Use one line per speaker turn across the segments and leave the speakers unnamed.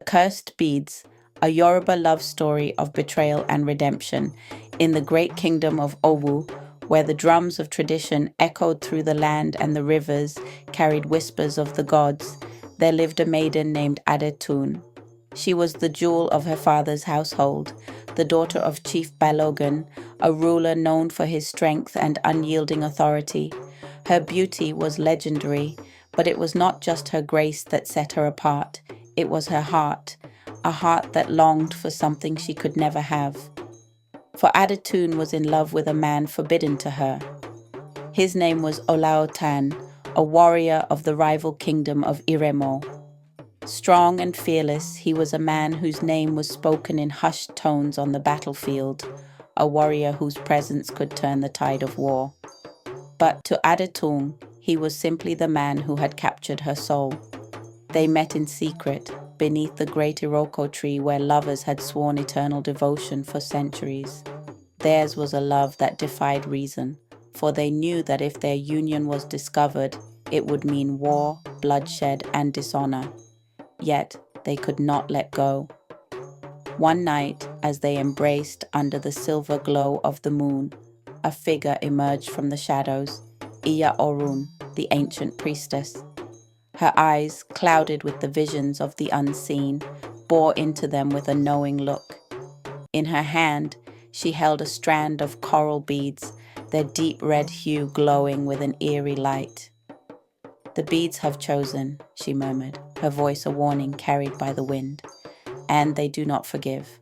Cursed Beads, a Yoruba love story of betrayal and redemption. In the great kingdom of Owu, where the drums of tradition echoed through the land and the rivers carried whispers of the gods, there lived a maiden named Adetoun. She was the jewel of her father's household, the daughter of Chief Balogun, a ruler known for his strength and unyielding authority. Her beauty was legendary, but it was not just her grace that set her apart. It was her heart, a heart that longed for something she could never have. For Adetoun was in love with a man forbidden to her. His name was Olaotan, a warrior of the rival kingdom of Iremo. Strong and fearless, he was a man whose name was spoken in hushed tones on the battlefield, a warrior whose presence could turn the tide of war. But to Adetoun, he was simply the man who had captured her soul. They met in secret, beneath the great Iroko tree where lovers had sworn eternal devotion for centuries. Theirs was a love that defied reason, for they knew that if their union was discovered, it would mean war, bloodshed, and dishonor. Yet they could not let go. One night, as they embraced under the silver glow of the moon, a figure emerged from the shadows, Iya Orun, the ancient priestess. Her eyes, clouded with the visions of the unseen, bore into them with a knowing look. In her hand, she held a strand of coral beads, their deep red hue glowing with an eerie light. "The beads have chosen," she murmured, her voice a warning carried by the wind, "and they do not forgive."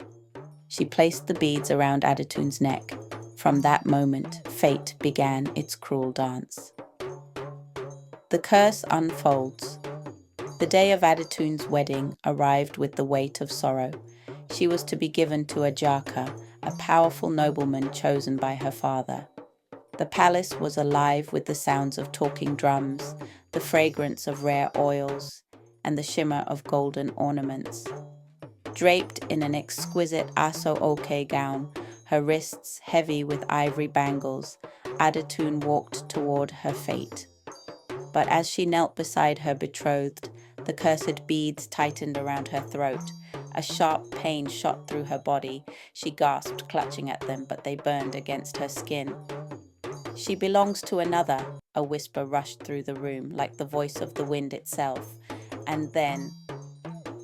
She placed the beads around Adetoun's neck. From that moment, fate began its cruel dance. The curse unfolds. The day of Adetoun's wedding arrived with the weight of sorrow. She was to be given to a Jaka, a powerful nobleman chosen by her father. The palace was alive with the sounds of talking drums, the fragrance of rare oils, and the shimmer of golden ornaments. Draped in an exquisite aso-oke gown, her wrists heavy with ivory bangles, Adetoun walked toward her fate. But as she knelt beside her betrothed, the cursed beads tightened around her throat. A sharp pain shot through her body. She gasped, clutching at them, but they burned against her skin. "She belongs to another," a whisper rushed through the room, like the voice of the wind itself. And then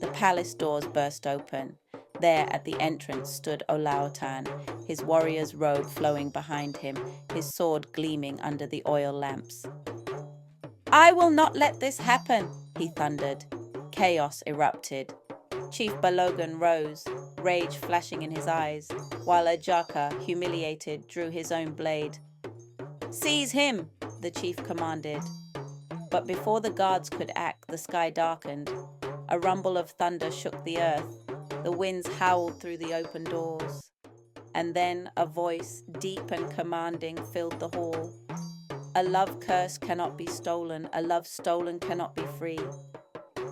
the palace doors burst open. There at the entrance stood Olaotan, his warrior's robe flowing behind him, his sword gleaming under the oil lamps. "I will not let this happen," he thundered. Chaos erupted. Chief Balogun rose, rage flashing in his eyes, while Ajaka, humiliated, drew his own blade. "Seize him," the chief commanded. But before the guards could act, the sky darkened. A rumble of thunder shook the earth. The winds howled through the open doors. And then a voice, deep and commanding, filled the hall. "A love curse cannot be stolen. A love stolen cannot be free."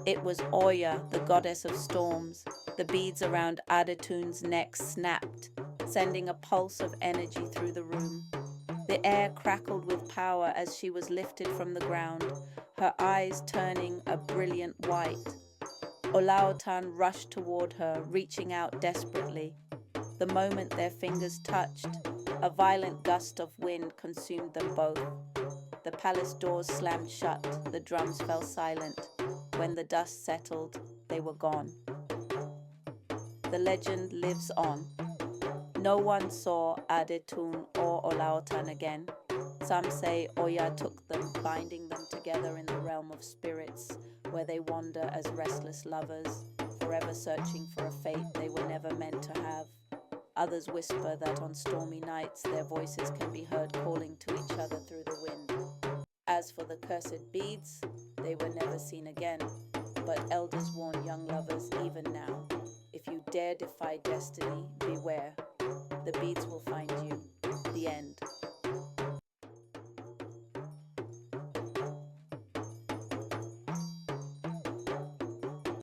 It was Oya, the goddess of storms. The beads around Adetoun's neck snapped, sending a pulse of energy through the room. The air crackled with power as she was lifted from the ground, her eyes turning a brilliant white. Olaotan rushed toward her, reaching out desperately. The moment their fingers touched, a violent gust of wind consumed them both. The palace doors slammed shut, the drums fell silent. When the dust settled, they were gone. The legend lives on. No one saw Adetoun or Olaotan again. Some say Oya took them, binding them together in the realm of spirits, where they wander as restless lovers, forever searching for a fate they were never meant to have. Others whisper that on stormy nights their voices can be heard calling to each other through the wind. As for the cursed beads, they were never seen again, but elders warn young lovers even now, if you dare defy destiny, beware. The beads will find you. The end.